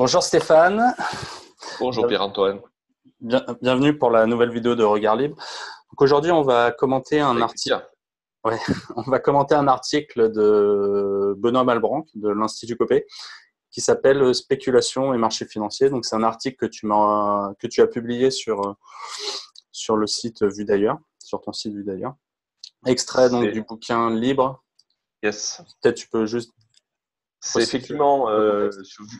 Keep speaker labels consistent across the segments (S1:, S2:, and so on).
S1: Bonjour Stéphane,
S2: Bonjour Pierre-Antoine.
S1: bienvenue pour la nouvelle vidéo de Regard Libre. Donc aujourd'hui, on va commenter un
S2: Avec
S1: article.
S2: plaisir.
S1: Ouais, on va commenter un article de Benoît Malbranc de l'Institut Copé qui s'appelle Spéculation et marché financier. Donc c'est un article que tu as publié sur le site Vue d'ailleurs, sur ton site Vue d'ailleurs. Extrait donc du bouquin Libre.
S2: Yes.
S1: Peut-être tu peux juste.
S2: C'est effectivement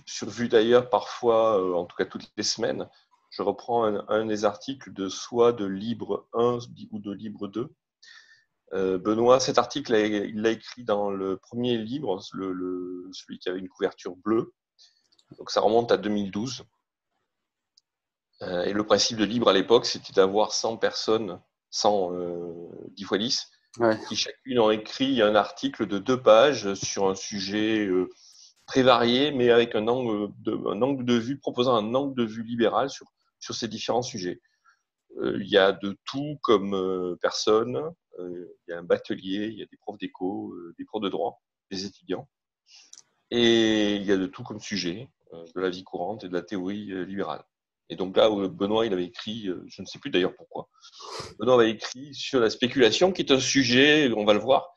S2: sur Vue d'ailleurs, parfois, en tout cas toutes les semaines, je reprends un des articles de soit de Libre 1 ou de Libre 2. Benoît, cet article, il l'a écrit dans le premier livre, celui qui avait une couverture bleue. Donc ça remonte à 2012. Et le principe de Libre à l'époque, c'était d'avoir 100 personnes, 100 10 fois 10,
S1: Ouais.
S2: qui chacune ont écrit un article de 2 pages sur un sujet très varié, mais avec un angle de vue, proposant un angle de vue libéral sur ces différents sujets. Il y a de tout comme personnes, il y a un batelier, il y a des profs d'éco, des profs de droit, des étudiants, et il y a de tout comme sujet, de la vie courante et de la théorie libérale. Et donc là, Benoît, il avait écrit, je ne sais plus d'ailleurs pourquoi, Benoît avait écrit sur la spéculation, qui est un sujet, on va le voir,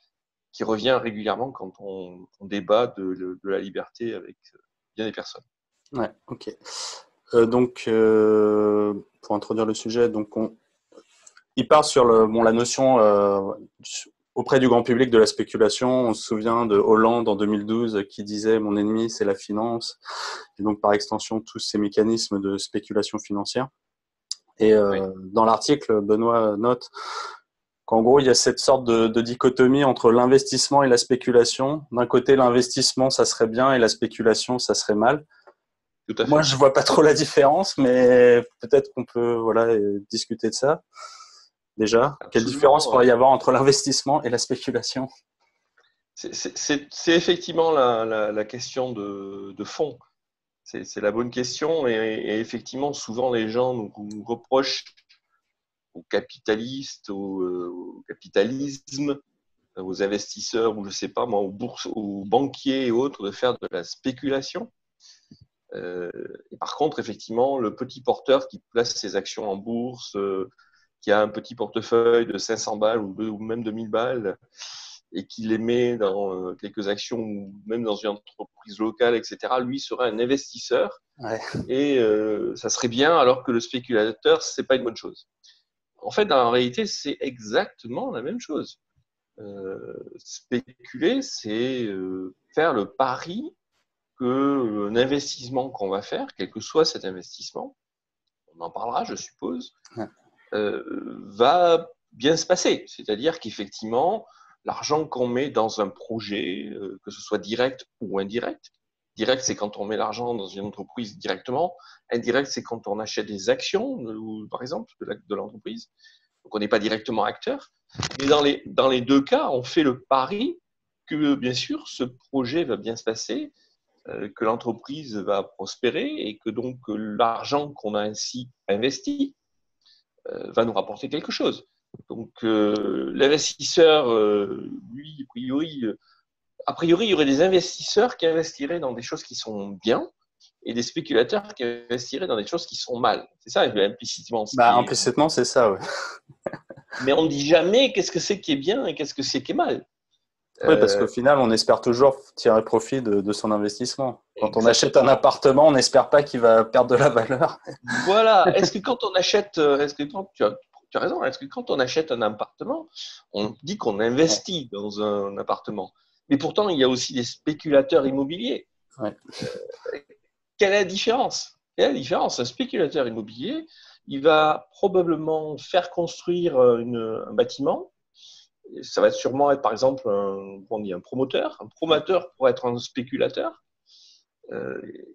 S2: qui revient régulièrement quand on débat de la liberté avec bien des personnes.
S1: Ouais, ok. Pour introduire le sujet, il part sur la notion auprès du grand public de la spéculation. On se souvient de Hollande en 2012 qui disait « Mon ennemi, c'est la finance », et donc par extension tous ces mécanismes de spéculation financière. Et
S2: Oui.
S1: dans l'article, Benoît note qu'en gros, il y a cette sorte de dichotomie entre l'investissement et la spéculation. D'un côté, l'investissement, ça serait bien, et la spéculation, ça serait mal.
S2: Tout à fait.
S1: Moi, je vois pas trop la différence, mais peut-être qu'on peut discuter de ça. Déjà, quelle différence pourrait y avoir entre l'investissement et la spéculation?
S2: C'est effectivement la question de fond. C'est la bonne question et effectivement, souvent les gens nous reprochent aux capitalistes, au capitalisme, aux investisseurs ou je sais pas moi, aux bourses, aux banquiers et autres de faire de la spéculation. Et par contre, effectivement, le petit porteur qui place ses actions en bourse, qui a un petit portefeuille de 500 balles ou même de 1000 balles et qui les met dans quelques actions ou même dans une entreprise locale, etc., lui sera un investisseur.
S1: Ouais.
S2: Et ça serait bien, alors que le spéculateur, c'est pas une bonne chose. En fait, en réalité, c'est exactement la même chose. Spéculer, c'est faire le pari que l'investissement qu'on va faire, quel que soit cet investissement, on en parlera, je suppose, va bien se passer. C'est-à-dire qu'effectivement, l'argent qu'on met dans un projet, que ce soit direct ou indirect, direct, c'est quand on met l'argent dans une entreprise directement. Indirect, c'est quand on achète des actions, par exemple, de l'entreprise. Donc, on n'est pas directement acteur. Mais dans les deux cas, on fait le pari que, bien sûr, ce projet va bien se passer, que l'entreprise va prospérer et que donc l'argent qu'on a ainsi investi va nous rapporter quelque chose. Donc l'investisseur, lui, a priori, il y aurait des investisseurs qui investiraient dans des choses qui sont bien et des spéculateurs qui investiraient dans des choses qui sont mal. C'est ça, implicitement.
S1: Implicitement, c'est ça, ouais.
S2: Mais on ne dit jamais qu'est-ce que c'est qui est bien et qu'est-ce que c'est qui est mal.
S1: Oui, parce qu'au final, on espère toujours tirer profit de son investissement. Quand
S2: Exactement.
S1: on achète un appartement, on n'espère pas qu'il va perdre de la valeur.
S2: Voilà. Est-ce que quand on achète, tu as raison, est-ce que quand on achète un appartement, on dit qu'on investit dans un appartement? Mais pourtant, il y a aussi des spéculateurs immobiliers.
S1: Ouais.
S2: Quelle est la différence? Quelle est la différence? Un spéculateur immobilier, il va probablement faire construire un bâtiment. Ça va sûrement être, par exemple, un promoteur. Un promoteur pour être un spéculateur.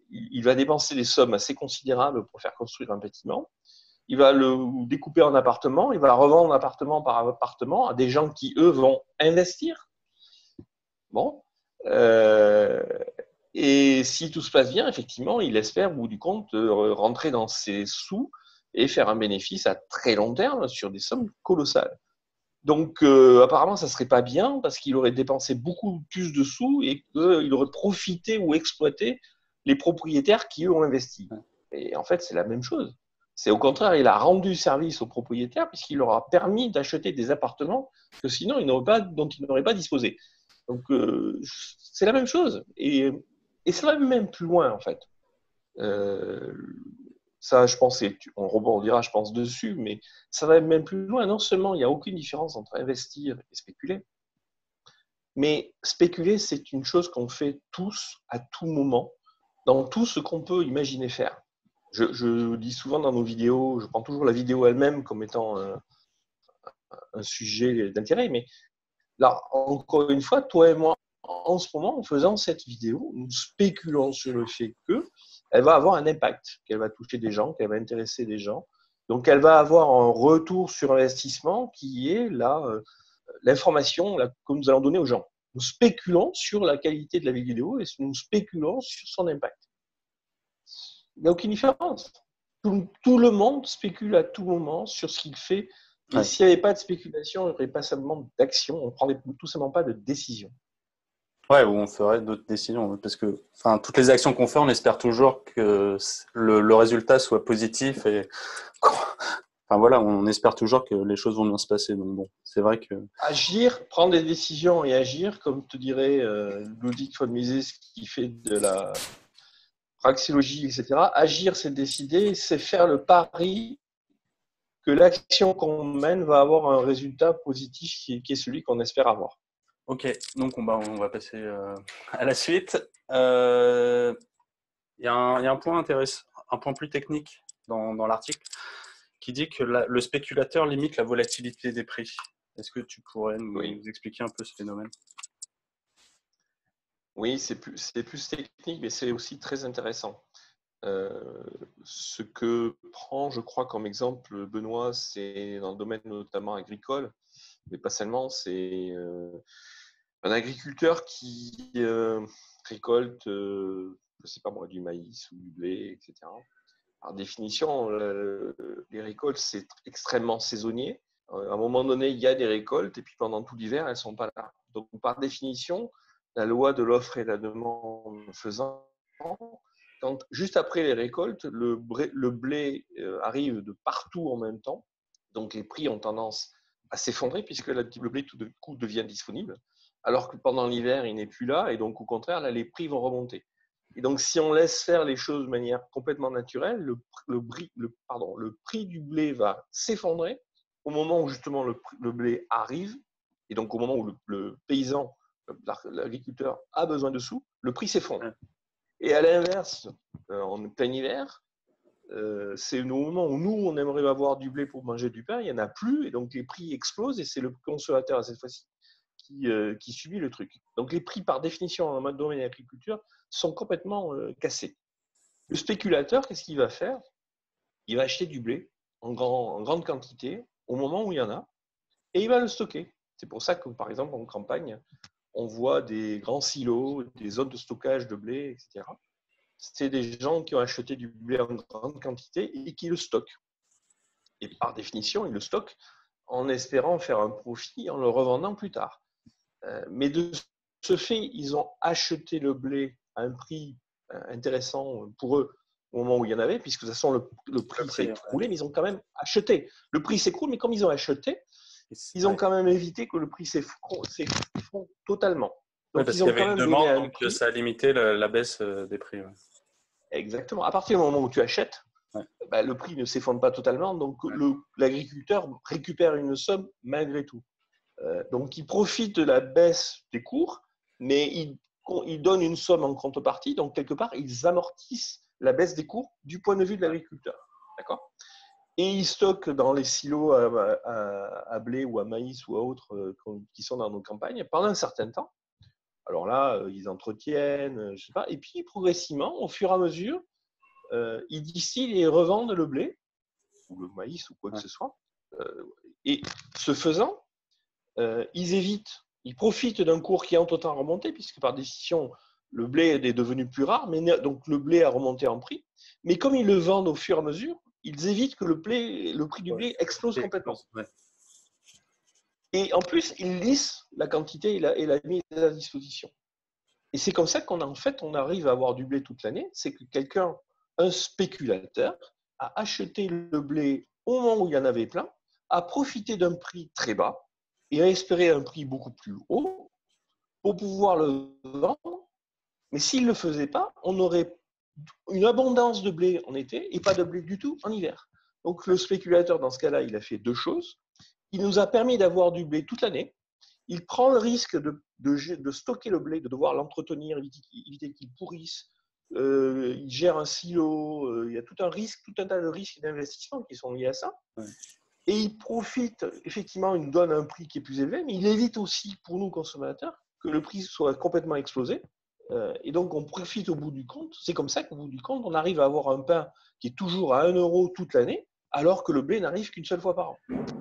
S2: Il va dépenser des sommes assez considérables pour faire construire un bâtiment. Il va le découper en appartements. Il va revendre appartement par appartement à des gens qui, eux, vont investir. Bon. Et si tout se passe bien, effectivement, il espère, au bout du compte, rentrer dans ses sous et faire un bénéfice à très long terme sur des sommes colossales. Donc, apparemment, ça ne serait pas bien parce qu'il aurait dépensé beaucoup plus de sous et qu'il aurait profité ou exploité les propriétaires qui, eux, ont investi. Et en fait, c'est la même chose. C'est au contraire, il a rendu service aux propriétaires puisqu'il leur a permis d'acheter des appartements que sinon, dont ils n'auraient pas disposé. Donc, c'est la même chose. Et ça va même plus loin, en fait. Ça, je pense, on rebondira, je pense, dessus, mais ça va même plus loin. Non seulement il n'y a aucune différence entre investir et spéculer, mais spéculer, c'est une chose qu'on fait tous, à tout moment, dans tout ce qu'on peut imaginer faire. Je dis souvent dans nos vidéos, je prends toujours la vidéo elle-même comme étant un sujet d'intérêt, mais là, encore une fois, toi et moi, en ce moment, en faisant cette vidéo, nous spéculons sur le fait qu'elle va avoir un impact, qu'elle va toucher des gens, qu'elle va intéresser des gens. Donc, elle va avoir un retour sur investissement qui est l'information que nous allons donner aux gens. Nous spéculons sur la qualité de la vidéo et nous spéculons sur son impact. Il n'y a aucune différence. Tout le monde spécule à tout moment sur ce qu'il fait. Et s'il n'y avait pas de spéculation, il n'y aurait pas simplement d'action, on ne prendrait tout simplement pas de décision.
S1: Ouais, ou on ferait d'autres décisions. Parce que toutes les actions qu'on fait, on espère toujours que le résultat soit positif. Et voilà, on espère toujours que les choses vont bien se passer. Donc bon, c'est vrai que…
S2: Agir, prendre des décisions et agir, comme te dirait Ludwig von Mises qui fait de la praxéologie, etc. Agir, c'est décider, c'est faire le pari que l'action qu'on mène va avoir un résultat positif qui est celui qu'on espère avoir.
S1: Ok, donc on va passer à la suite. Il y a un point intéressant, un point plus technique dans l'article qui dit que le spéculateur limite la volatilité des prix. Est-ce que tu pourrais nous expliquer un peu ce phénomène ?
S2: Oui, c'est plus technique, mais c'est aussi très intéressant. Ce que prend, je crois, comme exemple Benoît, c'est dans le domaine notamment agricole, mais pas seulement, c'est un agriculteur qui récolte, je ne sais pas moi, du maïs ou du blé, etc. Par définition, les récoltes, c'est extrêmement saisonnier. À un moment donné, il y a des récoltes et puis pendant tout l'hiver, elles ne sont pas là. Donc, par définition, la loi de l'offre et la demande faisant, juste après les récoltes, le blé arrive de partout en même temps. Donc, les prix ont tendance à s'effondrer puisque le blé tout d'un coup devient disponible. Alors que pendant l'hiver, il n'est plus là et donc au contraire, là, les prix vont remonter. Et donc, si on laisse faire les choses de manière complètement naturelle, le prix du blé va s'effondrer au moment où justement le blé arrive. Et donc, au moment où le paysan, l'agriculteur a besoin de sous, le prix s'effondre. Et à l'inverse, en plein hiver, c'est au moment où nous, on aimerait avoir du blé pour manger du pain, il n'y en a plus, et donc les prix explosent, et c'est le consommateur, à cette fois-ci, qui subit le truc. Donc les prix, par définition, en domaine de l'agriculture, sont complètement cassés. Le spéculateur, qu'est-ce qu'il va faire ? Il va acheter du blé en grande quantité, au moment où il y en a, et il va le stocker. C'est pour ça que, par exemple, en campagne, on voit des grands silos, des zones de stockage de blé, etc. C'est des gens qui ont acheté du blé en grande quantité et qui le stockent. Et par définition, ils le stockent en espérant faire un profit en le revendant plus tard. Mais de ce fait, ils ont acheté le blé à un prix intéressant pour eux au moment où il y en avait, puisque de toute façon, le prix s'est écroulé, mais ils ont quand même acheté. Le prix s'écroule, mais comme ils ont acheté, ils ont quand même évité que le prix s'effondre totalement.
S1: Donc, parce qu'il y avait une demande, donc ça a limité la baisse des prix. Ouais.
S2: Exactement. À partir du moment où tu achètes, le prix ne s'effondre pas totalement, donc l'agriculteur récupère une somme malgré tout. Donc, il profite de la baisse des cours, mais il donne une somme en contrepartie, donc quelque part, ils amortissent la baisse des cours du point de vue de l'agriculteur. D'accord ? Et ils stockent dans les silos à blé ou à maïs ou à autres qui sont dans nos campagnes pendant un certain temps. Alors là, ils entretiennent, je sais pas, et puis progressivement, au fur et à mesure, ils distillent et revendent le blé ou le maïs ou quoi que ce soit. Et ce faisant, ils profitent d'un cours qui est entre-temps remonté, puisque par décision, le blé est devenu plus rare, mais donc le blé a remonté en prix. Mais comme ils le vendent au fur et à mesure, ils évitent que le prix du blé explose complètement. Ouais. Et en plus, ils lissent la quantité et la mise à disposition. Et c'est comme ça on arrive à avoir du blé toute l'année. C'est que un spéculateur, a acheté le blé au moment où il y en avait plein, a profité d'un prix très bas et a espéré un prix beaucoup plus haut pour pouvoir le vendre. Mais s'il ne le faisait pas, on aurait une abondance de blé en été et pas de blé du tout en hiver. Donc le spéculateur, dans ce cas-là, il a fait deux choses. Il nous a permis d'avoir du blé toute l'année. Il prend le risque de stocker le blé, de devoir l'entretenir, éviter qu'il pourrisse. Il gère un silo. Il y a tout un tas de risques d'investissement qui sont liés à ça.
S1: Ouais.
S2: Et il profite, effectivement, il nous donne un prix qui est plus élevé, mais il évite aussi, pour nous consommateurs, que le prix soit complètement explosé. Et donc, on profite au bout du compte. C'est comme ça qu'au bout du compte, on arrive à avoir un pain qui est toujours à 1 euro toute l'année, alors que le blé n'arrive qu'une seule fois par an.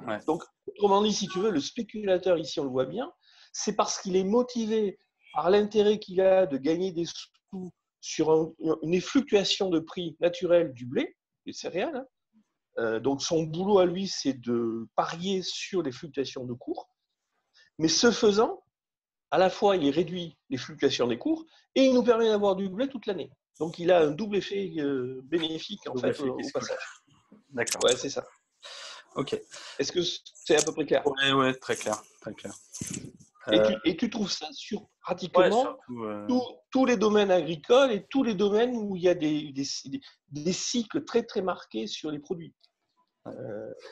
S1: Ouais.
S2: Donc, autrement dit, si tu veux, le spéculateur, ici, on le voit bien, c'est parce qu'il est motivé par l'intérêt qu'il a de gagner des sous sur une fluctuation de prix naturelle du blé, des céréales. Donc, son boulot à lui, c'est de parier sur les fluctuations de cours. Mais ce faisant, à la fois, il réduit les fluctuations des cours et il nous permet d'avoir du blé toute l'année. Donc, il a un double effet bénéfique en fait, au passage.
S1: D'accord.
S2: Ouais, c'est ça.
S1: Ok.
S2: Est-ce que c'est à peu près clair?
S1: Ouais, très clair, très clair.
S2: Et tu trouves ça sur pratiquement
S1: surtout,
S2: tous les domaines agricoles et tous les domaines où il y a des cycles très très marqués sur les produits.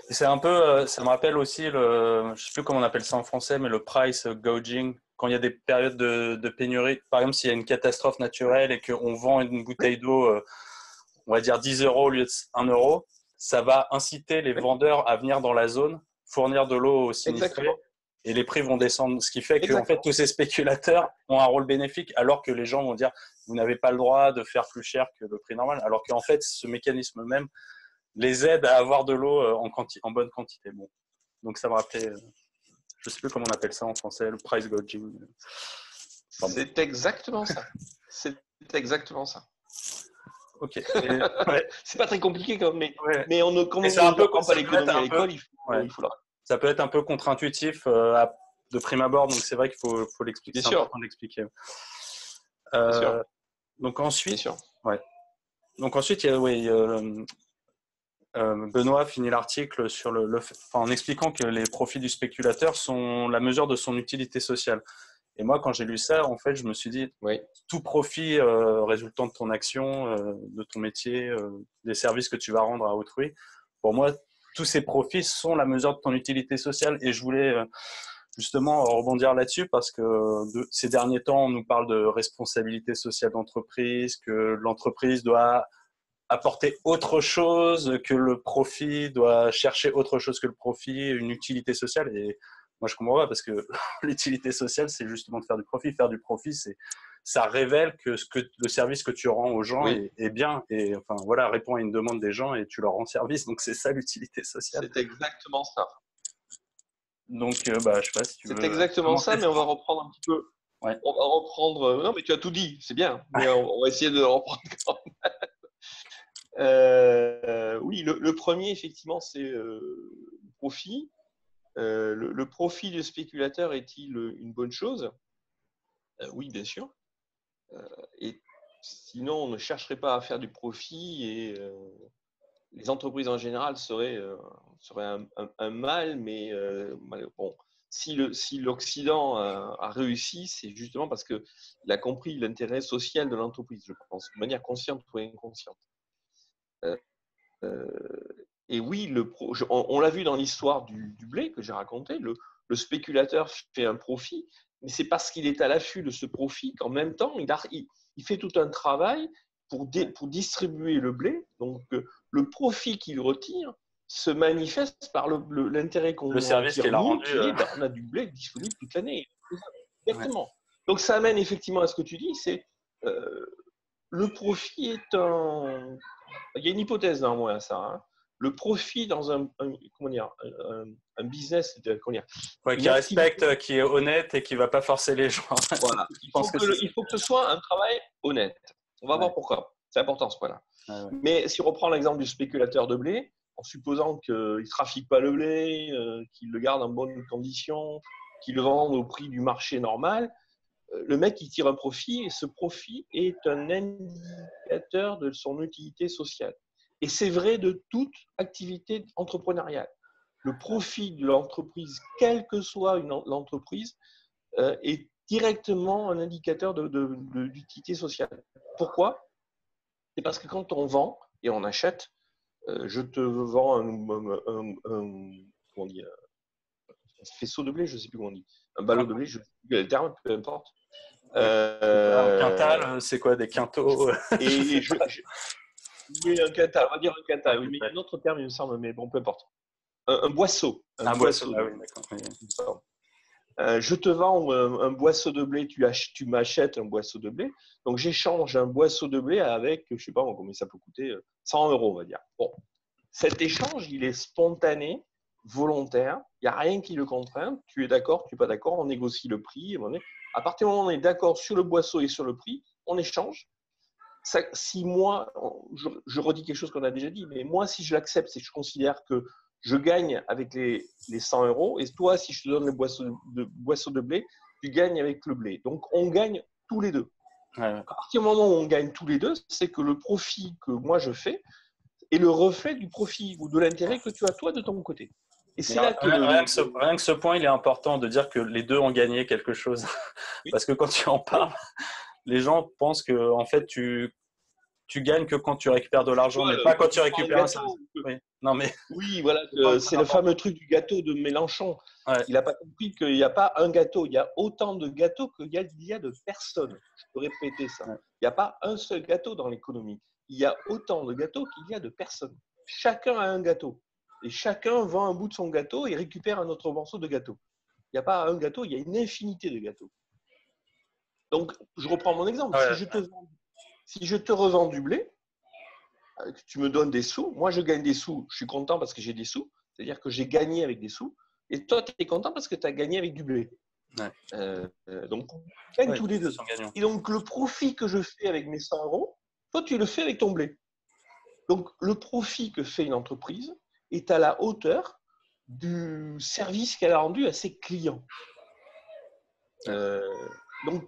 S1: C'est un peu, ça me rappelle aussi je sais plus comment on appelle ça en français, mais le price gouging. Quand il y a des périodes de pénurie, par exemple, s'il y a une catastrophe naturelle et qu'on vend une bouteille d'eau, on va dire 10 euros au lieu de 1 euro, ça va inciter les vendeurs à venir dans la zone, fournir de l'eau aux sinistrés,
S2: Exactement.
S1: et les prix vont descendre. Ce qui fait que, en fait,
S2: Exactement.
S1: tous ces spéculateurs ont un rôle bénéfique, alors que les gens vont dire, vous n'avez pas le droit de faire plus cher que le prix normal. Alors qu'en fait, ce mécanisme même les aide à avoir de l'eau en bonne quantité. Bon. Donc ça me rappelait, je sais plus comment on appelle ça en français, le price gouging.
S2: C'est exactement ça. C'est exactement ça.
S1: Ok. Ouais.
S2: C'est pas très compliqué, mais comme
S1: c'est
S2: on
S1: un peu
S2: apprend pas l'économie à l'école, il faut
S1: ça peut être un peu contre-intuitif de prime abord, donc c'est vrai qu'il faut l'expliquer. C'est important d'expliquer.
S2: Bien sûr.
S1: Donc ensuite,
S2: Bien sûr.
S1: Ouais. Donc ensuite, Benoît finit l'article sur en expliquant que les profits du spéculateur sont la mesure de son utilité sociale. Et moi, quand j'ai lu ça, en fait, je me suis dit, tout profit résultant de ton action, de ton métier, des services que tu vas rendre à autrui, pour moi, tous ces profits sont la mesure de ton utilité sociale. Et je voulais justement rebondir là-dessus parce que ces derniers temps, on nous parle de responsabilité sociale d'entreprise, que l'entreprise doit apporter autre chose que le profit, doit chercher autre chose que le profit, une utilité sociale. Et moi, je comprends pas parce que l'utilité sociale, c'est justement de faire du profit. Faire du profit, ça révèle que le service que tu rends aux gens est bien et enfin voilà, répond à une demande des gens et tu leur rends service. Donc c'est ça l'utilité sociale.
S2: C'est exactement ça.
S1: Donc je sais pas si tu veux.
S2: C'est exactement ça, mais on va reprendre un petit peu.
S1: Ouais.
S2: On va reprendre. Non, mais tu as tout dit, c'est bien. Mais on va essayer de le reprendre quand même. Oui, le premier, effectivement, c'est le profit. Le profit du spéculateur est-il une bonne chose? Oui, bien sûr. Et sinon, on ne chercherait pas à faire du profit et les entreprises en général seraient un mal, mais bon, si l'Occident a réussi, c'est justement parce qu'il a compris l'intérêt social de l'entreprise, je pense, de manière consciente ou inconsciente. Et oui, on l'a vu dans l'histoire du blé que j'ai raconté, le spéculateur fait un profit, mais c'est parce qu'il est à l'affût de ce profit qu'en même temps, il fait tout un travail pour distribuer le blé. Donc, le profit qu'il retire se manifeste par l'intérêt qu'on
S1: le service
S2: tire,
S1: qu'il a
S2: nous,
S1: rendu.
S2: qui est, on a du blé disponible toute l'année. Exactement. Donc, ça amène effectivement à ce que tu dis, c'est le profit est un... Il y a une hypothèse dans moi à ça. Hein. Le profit dans un business,
S1: qui respecte, qui est honnête et qui ne va pas forcer les gens.
S2: Voilà. Il faut que ce soit un travail honnête. On va voir pourquoi. C'est important ce point-là. Mais si on reprend l'exemple du spéculateur de blé, en supposant qu'il ne trafique pas le blé, qu'il le garde en bonne condition, qu'il le vende au prix du marché normal, le mec, il tire un profit et ce profit est un indicateur de son utilité sociale. Et c'est vrai de toute activité entrepreneuriale. Le profit de l'entreprise, quelle que soit l'entreprise, est directement un indicateur d'utilité sociale. Pourquoi? C'est parce que quand on vend et on achète, je te vends comment on dit, un faisceau de blé, je ne sais plus comment on dit, un ballot de blé, je ne sais plus le terme, peu importe.
S1: Un quintal, c'est quoi, des quintaux?
S2: Et oui, un quintal, on va dire un quintal, oui, mais un autre terme, il me semble, mais bon, peu importe. Un boisseau.
S1: Un boisseau, ah oui, d'accord. Oui.
S2: Je te vends un boisseau de blé, tu m'achètes un boisseau de blé, donc j'échange un boisseau de blé avec, je ne sais pas combien ça peut coûter, 100 euros, on va dire. Bon, cet échange, il est spontané, volontaire, il n'y a rien qui le contraint, tu es d'accord, tu n'es pas d'accord, on négocie le prix, à partir du moment où on est d'accord sur le boisseau et sur le prix, on échange. Ça, si moi, je redis quelque chose qu'on a déjà dit, mais moi, si je l'accepte, c'est que je considère que je gagne avec les 100 euros, et toi, si je te donne le boisseau de blé, tu gagnes avec le blé. Donc, on gagne tous les deux.
S1: Ouais.
S2: À partir du moment où on gagne tous les deux, c'est que le profit que moi je fais est le reflet du profit ou de l'intérêt que tu as toi de ton côté. Et c'est là que
S1: rien que ce point, il est important de dire que les deux ont gagné quelque chose. Oui. Parce que quand tu en parles, les gens pensent que en fait tu gagnes que quand tu récupères de l'argent, mais pas quand tu récupères un service. Oui. Non, mais...
S2: oui, voilà, c'est le fameux truc du gâteau de Mélenchon. Ouais. Il n'a pas compris qu'il n'y a pas un gâteau, il y a autant de gâteaux qu'il y a de personnes. Je peux répéter ça. Ouais. Il n'y a pas un seul gâteau dans l'économie. Il y a autant de gâteaux qu'il y a de personnes. Chacun a un gâteau. Et chacun vend un bout de son gâteau et récupère un autre morceau de gâteau. Il n'y a pas un gâteau, il y a une infinité de gâteaux. Donc, je reprends mon exemple. Ouais. Si je te revends du blé, que tu me donnes des sous, moi je gagne des sous, je suis content parce que j'ai des sous, c'est-à-dire que j'ai gagné avec des sous, et toi tu es content parce que tu as gagné avec du blé. Ouais. Donc on gagne tous les deux. Et donc le profit que je fais avec mes 100 euros, toi tu le fais avec ton blé. Donc le profit que fait une entreprise est à la hauteur du service qu'elle a rendu à ses clients. Donc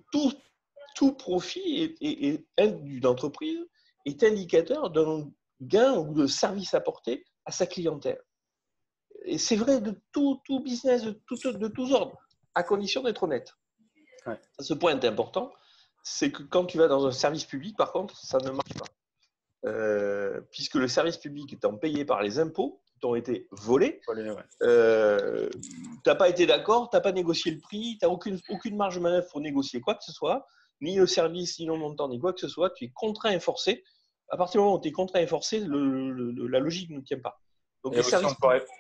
S2: tout profit d'une entreprise est indicateur d'un gain ou de service apporté à sa clientèle. Et c'est vrai de tout business, de tous ordres, à condition d'être honnête. Ouais. Ce point est important, c'est que quand tu vas dans un service public, par contre, ça ne marche pas. Puisque le service public étant payé par les impôts qui t'ont été volés, tu n'as pas été d'accord, tu n'as pas négocié le prix, tu n'as aucune marge de manœuvre pour négocier quoi que ce soit, ni le service, ni le montant, ni quoi que ce soit, tu es contraint et forcé. À partir du moment où tu es contraint et forcé, la logique ne tient pas.
S1: Donc, et aussi,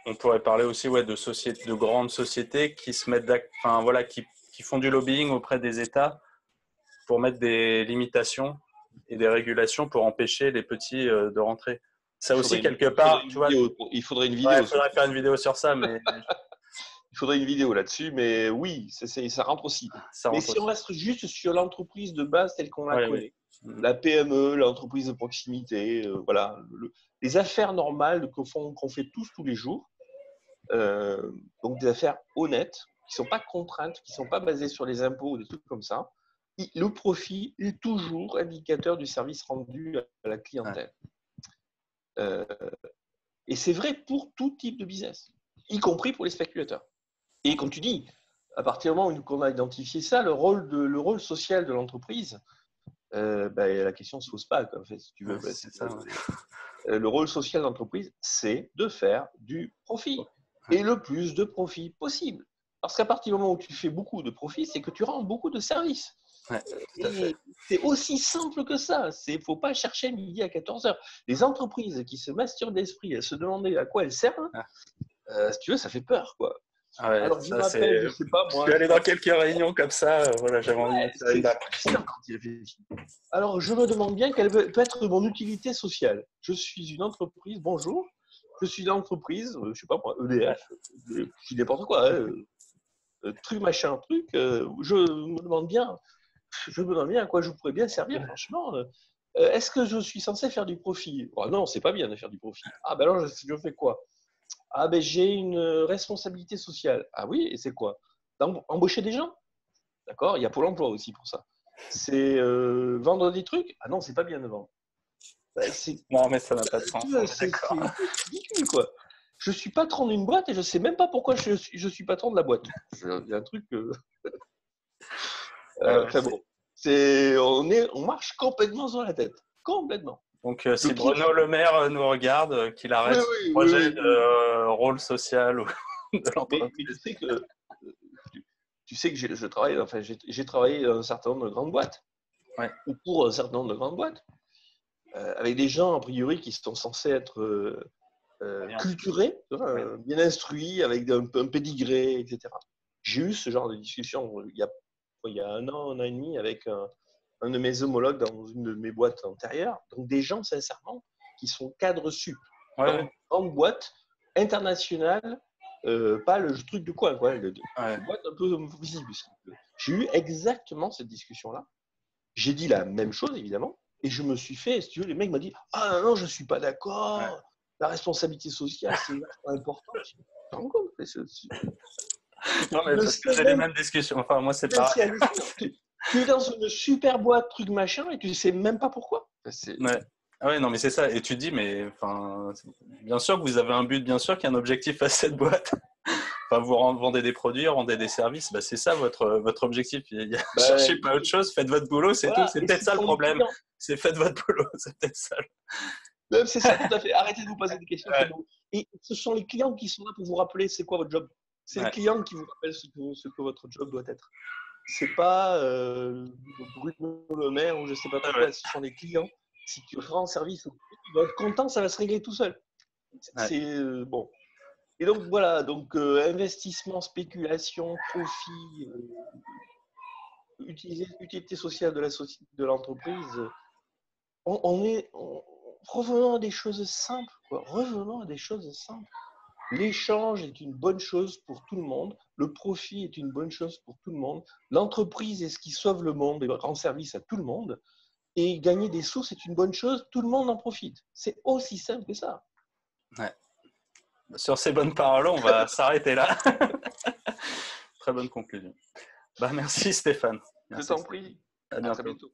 S1: on pourrait parler aussi de grandes sociétés qui se mettent, qui font du lobbying auprès des États pour mettre des limitations et des régulations pour empêcher les petits de rentrer. Ça aussi, quelque part,
S2: il faudrait une vidéo.
S1: Il faudrait faire une vidéo sur ça, mais...
S2: Il faudrait une vidéo là-dessus, mais oui, ça rentre aussi. Mais si on reste juste sur l'entreprise de base telle qu'on la connaît, la PME, l'entreprise de proximité, voilà, les affaires normales qu'on fait tous les jours, donc des affaires honnêtes, qui ne sont pas contraintes, qui ne sont pas basées sur les impôts ou des trucs comme ça, le profit est toujours indicateur du service rendu à la clientèle. Et c'est vrai pour tout type de business, y compris pour les spéculateurs. Et comme tu dis, à partir du moment où on a identifié ça, le rôle social de l'entreprise, la question ne se pose pas. En fait, si tu veux, le rôle social de l'entreprise, c'est de faire du profit et le plus de profit possible. Parce qu'à partir du moment où tu fais beaucoup de profit, c'est que tu rends beaucoup de services. Et c'est aussi simple que ça. Il ne faut pas chercher midi à 14h. Les entreprises qui se masturbent d'esprit à se demander à quoi elles servent, si tu veux, ça fait peur, quoi.
S1: Ouais, alors, je me rappelle, je sais pas, moi. Je suis allé dans quelques réunions comme ça, j'avais envie de faire
S2: Alors, je me demande bien quelle peut être mon utilité sociale. Je suis une entreprise, bonjour, je suis une entreprise, je sais pas moi, EDF, je dis n'importe quoi, truc, machin, truc, je me demande bien à quoi je pourrais bien servir, franchement. Est-ce que je suis censé faire du profit? Non, c'est pas bien de faire du profit. Ah ben alors, je fais quoi? Ah ben j'ai une responsabilité sociale. Ah oui, et c'est quoi? Embaucher des gens? D'accord? Il y a Pôle emploi aussi pour ça. C'est vendre des trucs? Ah non, c'est pas bien de vendre.
S1: Non, mais ça n'a pas de sens.
S2: C'est ridicule, quoi. Je suis patron d'une boîte et je sais même pas pourquoi je suis patron de la boîte. Il y a un truc. Enfin bon, on marche complètement sur la tête. Complètement.
S1: Donc, si Bruno Le Maire nous regarde, qu'il arrête ce projet de rôle social ou de l'entreprise.
S2: Mais tu sais que j'ai travaillé dans un certain nombre de grandes boîtes.
S1: Ouais.
S2: Ou pour un certain nombre de grandes boîtes. Avec des gens, a priori, qui sont censés être culturés, bien instruits, avec un pédigré, etc. J'ai eu ce genre de discussion il y a un an et demi avec un de mes homologues dans une de mes boîtes antérieures. Donc, des gens, sincèrement, qui sont cadres sup. Dans une grande boîte internationale, pas le truc de quoi, une boîte un peu visible. J'ai eu exactement cette discussion-là. J'ai dit la même chose, évidemment. Et je me suis fait, si tu veux, les mecs m'ont dit « Ah non, je ne suis pas d'accord. Ouais. La responsabilité sociale, c'est important. » Tu te rends compte?
S1: Non, mais parce que j'ai les mêmes discussions. Enfin, moi, c'est pareil.
S2: Tu es dans une super boîte, truc machin, et tu ne sais même pas pourquoi.
S1: Ouais, non, mais c'est ça. Et tu te dis, mais enfin, bien sûr que vous avez un but, bien sûr qu'il y a un objectif à cette boîte. Enfin, vous vendez des produits, rendez des services, bah, c'est ça votre objectif. Cherchez pas autre chose, faites votre boulot, c'est tout. C'est peut-être ça le problème. C'est faites votre boulot, c'est peut-être ça.
S2: C'est ça, tout à fait. Arrêtez de vous poser des questions. Ouais. Bon. Et ce sont les clients qui sont là pour vous rappeler c'est quoi votre job. C'est les clients qui vous rappellent ce que votre job doit être. C'est pas Bruno Le Maire ou je sais pas quoi. Ce sont les clients. Si tu rends service, tu vas être content, ça va se régler tout seul. C'est bon. Et donc voilà, investissement, spéculation, profit, utilité sociale de l'entreprise. Revenons à des choses simples, quoi. Revenons à des choses simples. L'échange est une bonne chose pour tout le monde. Le profit est une bonne chose pour tout le monde. L'entreprise est ce qui sauve le monde et rend service à tout le monde. Et gagner des sous, c'est une bonne chose. Tout le monde en profite. C'est aussi simple que ça.
S1: Ouais. Sur ces bonnes paroles, on va s'arrêter là. Très bonne conclusion. Merci Stéphane.
S2: Merci. Je t'en prie.
S1: À bientôt.